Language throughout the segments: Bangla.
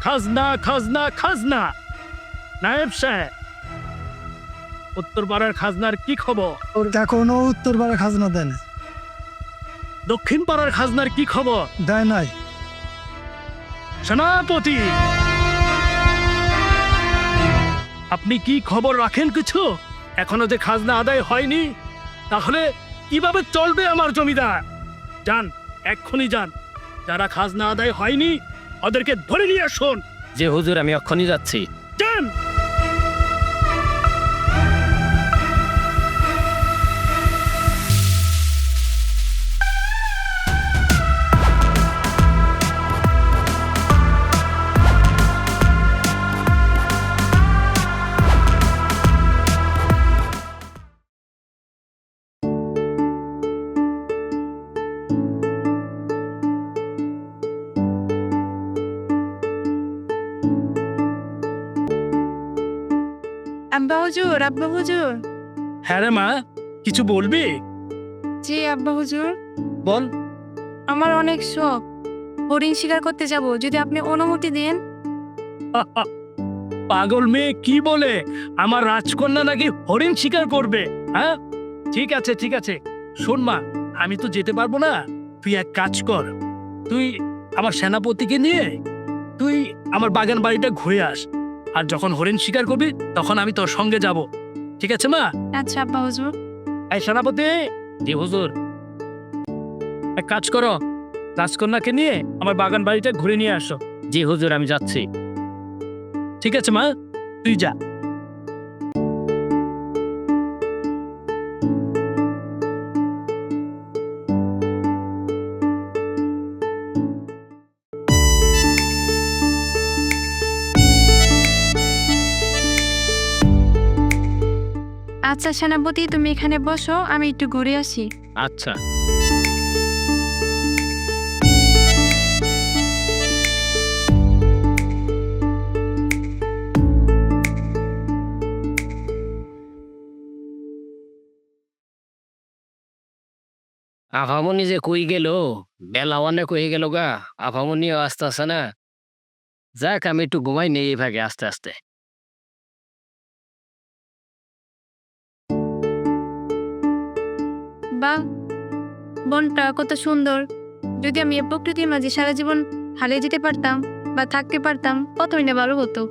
খাজনা খাজনা খাজনা। নায়েব সাহেব, উত্তরপাড়ার খাজনার কি খবর? এখনো উত্তরপাড়া খাজনা দেয় না। দক্ষিণ পাড়ার খাজনার কি খবর? দেয় নাই। সেনাপতি, আপনি কি খবর রাখেন কিছু? এখনো যে খাজনা আদায় হয়নি, তাহলে কিভাবে চলবে আমার জমিদার? যান, এক্ষুনি যান, যারা খাজনা আদায় হয়নি ওদেরকে ধরে নিয়ে আসুন। যে হুজুর, আমি এক্ষুনি যাচ্ছি। যান। আব্বা হুজুর, আব্বা হুজুর। হ্যাঁ রে মা, কিছু বলবি? জি আব্বা হুজুর, বল। আমার অনেক শখ হরিণ শিকার করতে যাব, যদি আপনি অনুমতি দেন। পাগল মেয়ে কি বলে? আমার রাজকন্যা নাকি হরিণ শিকার করবে? হ্যাঁ, ঠিক আছে ঠিক আছে। শোন মা, আমি তো যেতে পারবো না। তুই এক কাজ কর, তুই আমার সেনাপতিকে নিয়ে তুই আমার বাগান বাড়িটা ঘুরে আস, আর যখন হরিণ শিকার করবি তখন আমি তোর সঙ্গে যাব। ঠিক আছে মা? আচ্ছা আব্বা হুজুর। এই সেনাপতি, জি হুজুর। এক কাজ করো, রাজকন্যাকে নিয়ে আমার বাগান বাড়িটা ঘুরে নিয়ে আসো। জি হুজুর, আমি যাচ্ছি। ঠিক আছে মা, তুই যা। আচ্ছা সেনাপতি, তুমি এখানে বসো, আমি একটু ঘুরে আসি। আচ্ছা। আভামনি যে কই গেল, বেলা অনেক হয়ে গেল গা। আভামনিও আসতে আসে না। যাক, আমি একটু ঘুমাই নেই এই ভাগে আস্তে আস্তে। বাহ, বনটা কত সুন্দর। যদি আমি এই প্রকৃতির মাঝে সারা জীবন হারিয়ে যেতে পারতাম বা থাকতে পারতাম, কতই না ভালো হতো।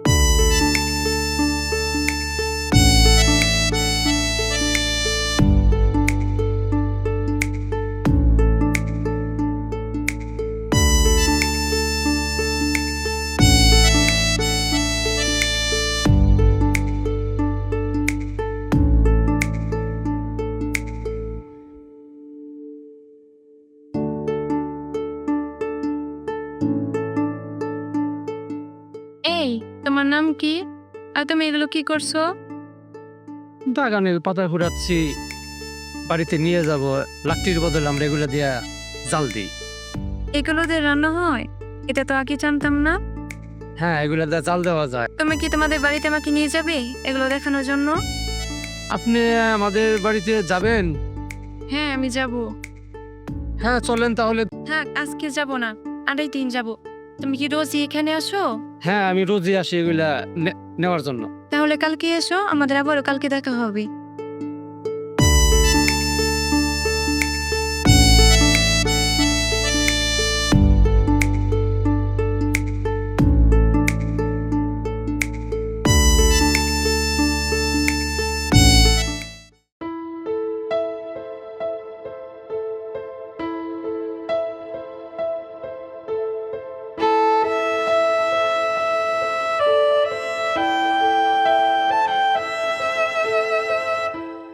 এই, তোমার নাম কি? আর তুমি এগুলো কি করছো? বাগানের পাতা ফুরাচ্ছি, বাড়িতে নিয়ে যাব। লাকড়ির বদলে আমরা এগুলো দিয়া জাল দিই। এগুলো দিয়ে রান্না হয়? এটা তো আগে জানতাম না। হ্যাঁ, এগুলো দিয়ে জাল দেওয়া যায়। তুমি কি তোমাদের বাড়িতে আমাকে নিয়ে যাবে এগুলো দেখানোর জন্য? আপনি আমাদের বাড়িতে যাবেন? হ্যাঁ আমি যাব। হ্যাঁ চলেন তাহলে। থাক, আজকে যাব না, আরেক দিন যাব। তুমি কি রোজই এখানে আসো? হ্যাঁ, আমি রোজই আসি এগুলা নেওয়ার জন্য। তাহলে কালকে এসো, আমাদের আবারও কালকে দেখা হবে।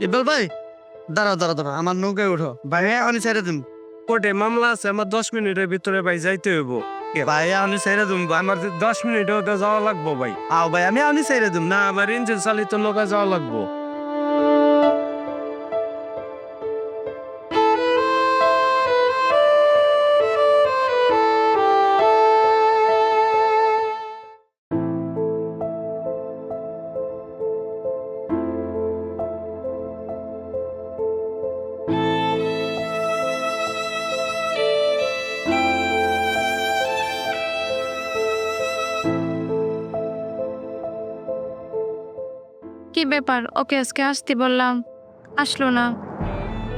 ইকবাল ভাই, দাঁড়াও দাঁড়াও দাঁড়াও, আমার নৌকায় উঠো। ভাই আমি ছেড়ে দিম। কোর্টে মামলা আছে, আমার 10 মিনিটের ভিতরে ভাই যাইতে হইব। ভাই আমি ছেড়ে দিম। আমার 10 মিনিটে ওটা যাওয়া লাগবো ভাই। আও ভাই, আমি ছেড়ে দিম। না, আমার ইঞ্জিন চালিত নৌকা যাওয়া লাগবো। ব্যাপার, ওকে আজকে আসতে বললাম, আসলো না,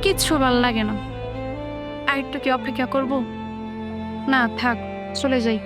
কিচ্ছু ভালো লাগে না। আর একটু কি অপেক্ষা করব? না থাক, চলে যাই।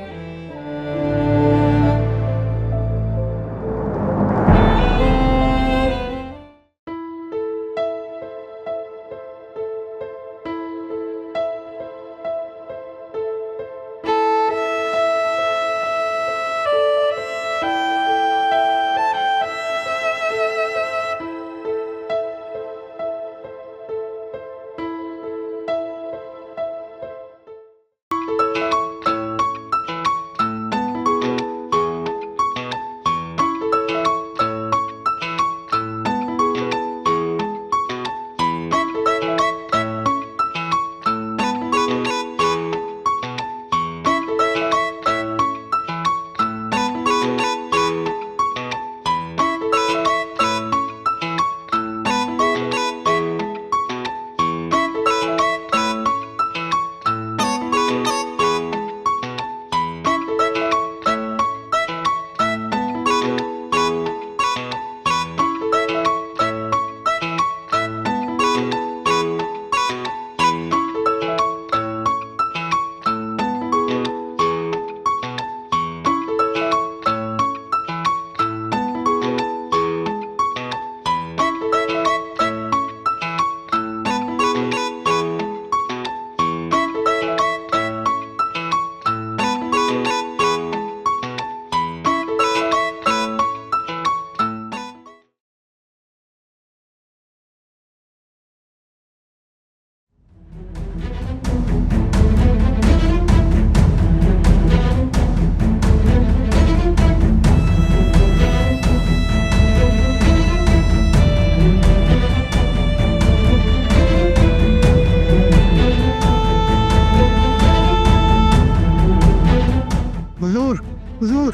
হুজুর হুজুর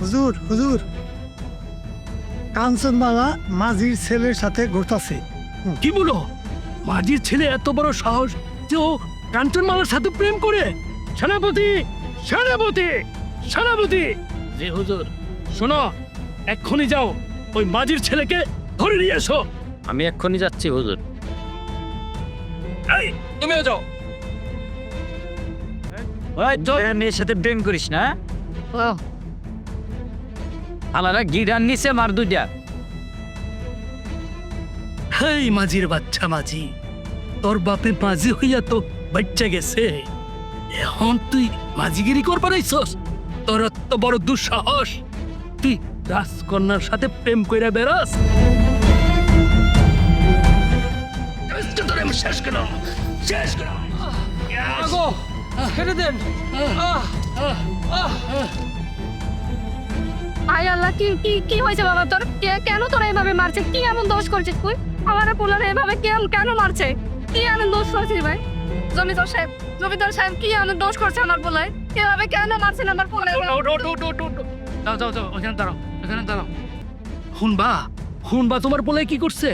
হুজুর হুজুর কাঞ্চনমালা মাঝির ছেলের সাথে ঘুরতাছে। কি বলো? মাঝির ছেলে এত বড় সাহস যে ও কাঞ্চনমালার সাথে প্রেম করে? সেনাপতি, সেনাপতি, সেনাপতি! জি হুজুর। শোনো, এক্ষুনি যাও, ওই মাঝির ছেলেকে ধরে নিয়ে এসো। আমি এক্ষুনি যাচ্ছি হুজুর। এই, তুমিও যাও। মেয়ের সাথে প্রেম করিস না? আলাদা গিরান নিচে মার দুইটা। হেই মাঝির বাচ্চা মাঝি, তোর বাপে মাঝি হইয়া তো বাচ্চা গেছে, এখন তুই মাঝিগিরি করবার আইছস? তোর এত বড় দুঃসাহস, তুই রাজকন্যার সাথে প্রেম কইরা বেরাস? তোরে আমি শেষ করলাম, শেষ করলাম। ছেড়ে দেন। আয় আল্লাহ, কি কি কি হয়েছে বাবা তোর? কেন তোরা এভাবে মারছে? কি এমন দোষ করছিস তুই? আমার পোলারে এভাবে কেন মারছে? কি এমন দোষ করছিস ভাই? জমিদার সাহেব কি এমন দোষ করছে আমার পোলায়? এভাবে কেন মারছেন আমার পোলায়? যাও যাও যাও, ওখানে দাঁড়াও, ওখানে দাঁড়াও। শুনবা, শুনবা, তোমার পোলায় কি করছে?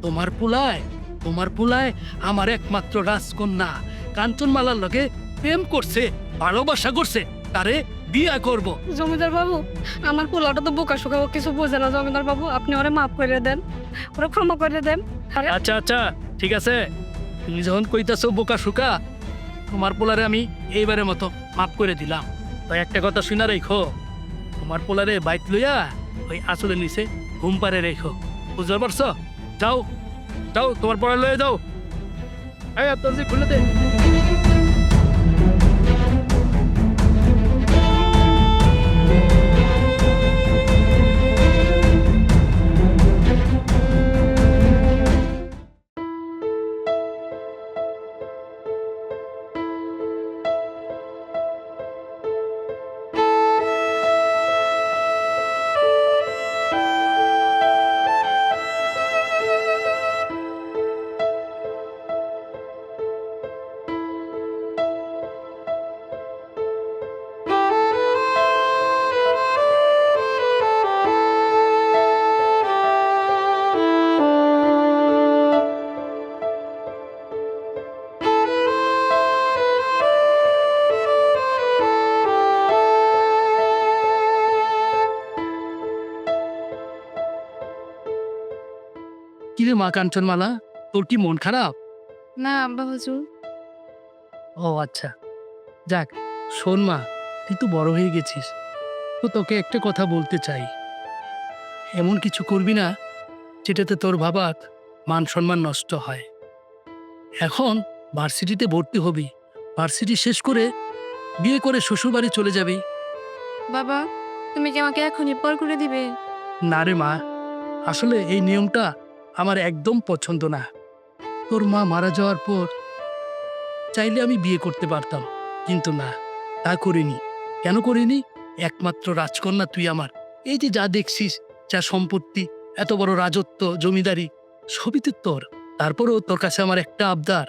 তোমার পোলায় আমার একমাত্র রাজকন্যা কাঞ্চনমালার লগে প্রেম করছে, ভালোবাসা করছে, তারে বিয়া করব। জমিদার বাবু, আমার পোলাটা তো বোকা শোকা, ও কিছু বোঝে না। জমিদার বাবু, আপনি ওরে মাফ করে দেন, ওরে ক্ষমা করে দেন। আরে আচ্ছা আচ্ছা, ঠিক আছে, তুমি যখন কইতাছো বোকা শুকা, তোমার পোলারে আমি এইবারের মতো মাফ করে দিলাম। তো একটা কথা শুনা রেখো, তোমার পোলারে বাইক লইয়া ওই আসলের নিচে ঘুম পারে রেখো, বুঝতে পারছো? যাও যাও, তোমার পোলা লয়ে যাও। এই আপনার যে খুলে দে। রে মা কাঞ্চনমালা, তোর কি মন খারাপ? না আব্বা হুজুর। ও আচ্ছা, যাক শোন মা, তুই তো বড় হয়ে গেছিস, তো তোকে একটা কথা বলতে চাই। এমন কিছু করবি না যেটাতে তোর বাবার মান সম্মান নষ্ট হয়। এখন ভার্সিটিতে ভর্তি হবি, ভার্সিটি শেষ করে বিয়ে করে শ্বশুরবাড়ি চলে যাবি। বাবা তুমি কি আমাকে এখনই পর করে দিবে? না রে মা, আসলে এই নিয়মটা আমার একদম পছন্দ না। তোর মা মারা যাওয়ার পর চাইলে আমি বিয়ে করতে পারতাম, কিন্তু না, তা করিনি। কেন করিনি? একমাত্র রাজকন্যা তুই আমার। এই যে যা দেখছিস, যা সম্পত্তি, এত বড় রাজত্ব, জমিদারি, সবই তো তোর। তারপরেও তোর কাছে আমার একটা আবদার,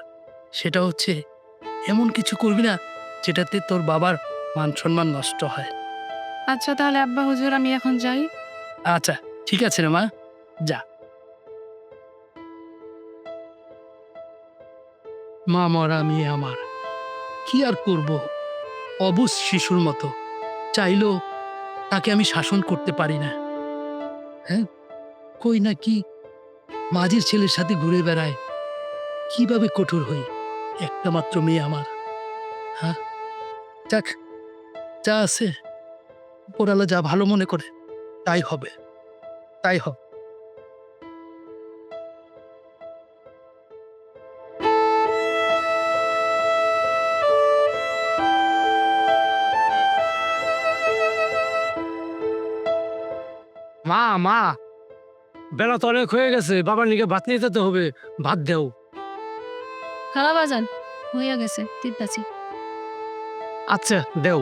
সেটা হচ্ছে এমন কিছু করবি না যেটাতে তোর বাবার মান সম্মান নষ্ট হয়। আচ্ছা তাহলে আব্বা হুজুর আমি এখন যাই। আচ্ছা ঠিক আছে রে মা, যা। মা মরা মেয়ে আমার, কি আর করব, অবুঝ শিশুর মতো। চাইলেও তাকে আমি শাসন করতে পারি না। হ্যাঁ, কই না কি মাঝির ছেলের সাথে ঘুরে বেড়ায়, কিভাবে কঠোর হই, একটা মাত্র মেয়ে আমার। হ্যাঁ, যাক, যা আছে পোড়ালা যা ভালো মনে করে তাই হবে, তাই হবে। মা মা, বেলা তো অনেক হয়ে গেছে, বাবার নিকে ভাত নিয়ে যেতে হবে, ভাত দেও। খালা বাজান হইয়া গেছে দিতাছি। আচ্ছা দেও।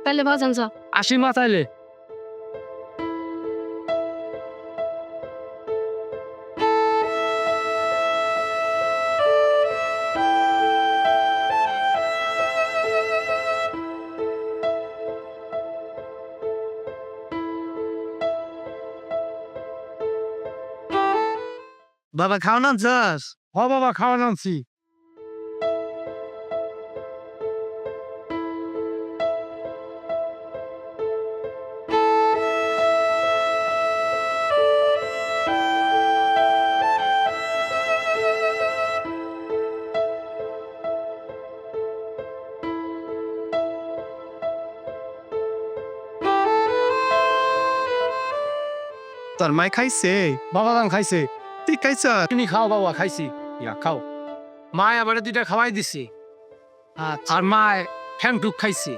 তাহলে বাজান যা। আসি মা তাইলে। বাবা খাওয়া না যাস? হ বাবা, খাওয়া আনছি। তোর মাই খাইছে? বাবা গান খাইছে। তুই খাইছ? তুমি খাও বাবা, খাইছি। ইয়া খাও। মায় আবার দুইটা খাওয়াই দিছি, আর মায় ফ্যান টুক খাইছি।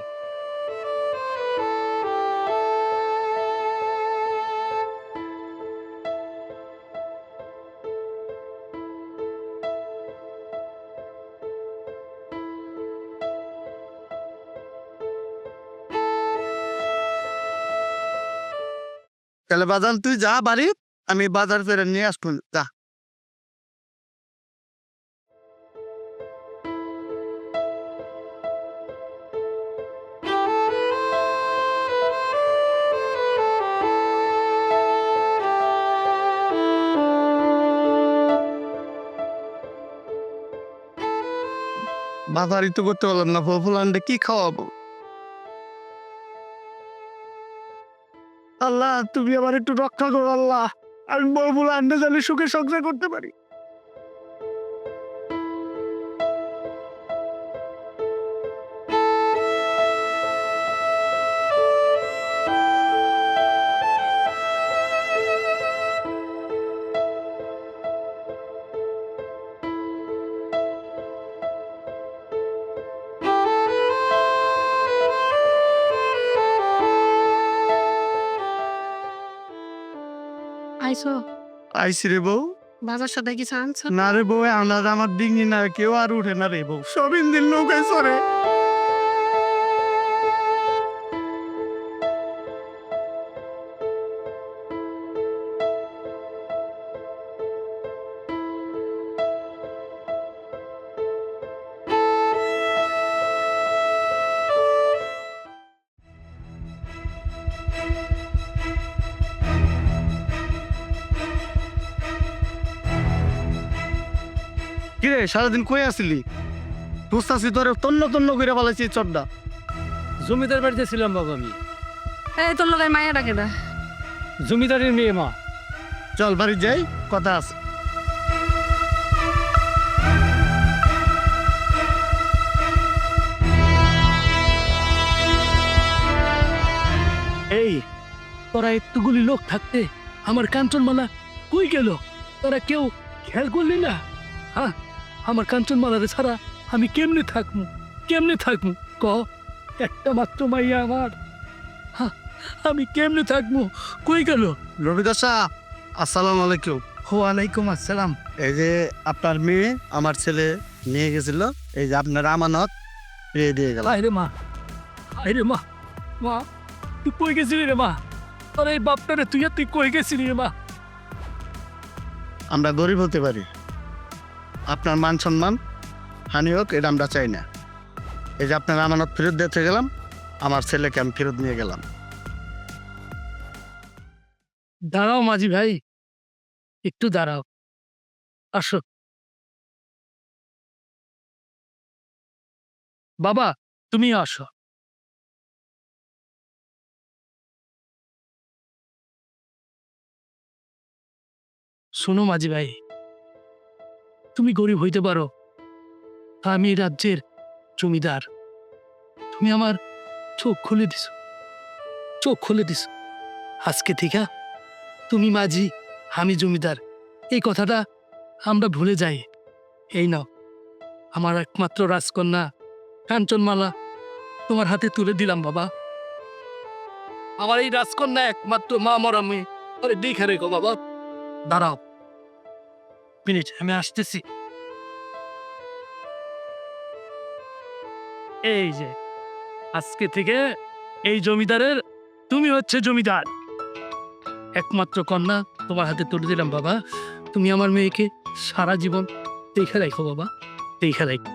তাহলে বাজান তুই যা বাড়ি, আমি বাজার করে নিয়ে আসবো, যা। বাজারই তো করতে পারলাম না, ফুলান্ডে কি খাওয়াবো? আল্লাহ তুমি আমার একটু রক্ষা করো আল্লাহ, আমি বলবো আন্ডা জানি সুখে সংসার করতে পারি। আইসো আইসি রে বউ। বাজার সাথে কিছু আনছো না রে বউ, আমরা আমার ডিঙ্গি না কেউ আর উঠে না রে বউ, সব দিন নৌকায় চড়ে। কিরে সারাদিন কই আসিলি? বুঝতাছি তোরে তন্ন তন্ন করে ফেলাইছি চড্ডা। জমিদার বাড়িতে ছিলাম বাবা আমি। এই তোর লোকের মায়া রাখে না জমিদারের মেয়ে মা। চল বাড়ি যাই, কথা আছে। এই তোরা একটুগুলি লোক থাকতে আমার কাঞ্চনমালা কই গেল? তোরা কেউ খেয়াল করলি না? হ্যাঁ, আমার কাঞ্চনমালারে ছাড়া আমি কেমনে থাকবো ক? একটা মাত্র মাইয়া আমার, হ্যাঁ, আমি কেমনে থাকবো? কই গেল? রবিদাস সাহেব, আসসালামু আলাইকুম। ওয়ালাইকুম আসসালাম। এই যে আপনার মেয়ে আমার ছেলে নিয়ে গেছিল, এই যে আপনার আমানত ফিরিয়ে দিয়ে গেল। আরে মা, মা তুই কই গেছিলি রে মা? তোর এই বাপটারে তুই কই গেছিলি রে মা? আমরা গরিব হতে পারি, আপনার মান সম্মান হানি হোক এটা আমরা চাই না। এই যে আপনার আমানত ফেরত দিতে গেলাম, আমার ছেলেকে আমি ফেরত নিয়ে গেলাম। দাঁড়াও মাঝি ভাই, একটু দাঁড়াও, আসো। বাবা তুমি আসো। শোনো মাঝি ভাই, তুমি গরিব হইতে পারো, আমি এই রাজ্যের জমিদার। তুমি আমার চোখ খুলে দিছ। আজকে থেকে তুমি মাঝি, আমি জমিদার, এই কথাটা আমরা ভুলে যাই। এই নাও আমার একমাত্র রাজকন্যা কাঞ্চনমালা তোমার হাতে তুলে দিলাম বাবা। আমার এই রাজকন্যা একমাত্র মা মরা মেয়ে, আরে দেখে রেখো বাবা। দাঁড়াও মিনিট, আমি আসতেছি। এই যে আজকে থেকে এই জমিদারের তুমি হচ্ছে জমিদার। একমাত্র কন্যা তোমার হাতে তুলে দিলাম বাবা। তুমি আমার মেয়েকে সারা জীবন দেখে রাখো বাবা, দেখে রাখো।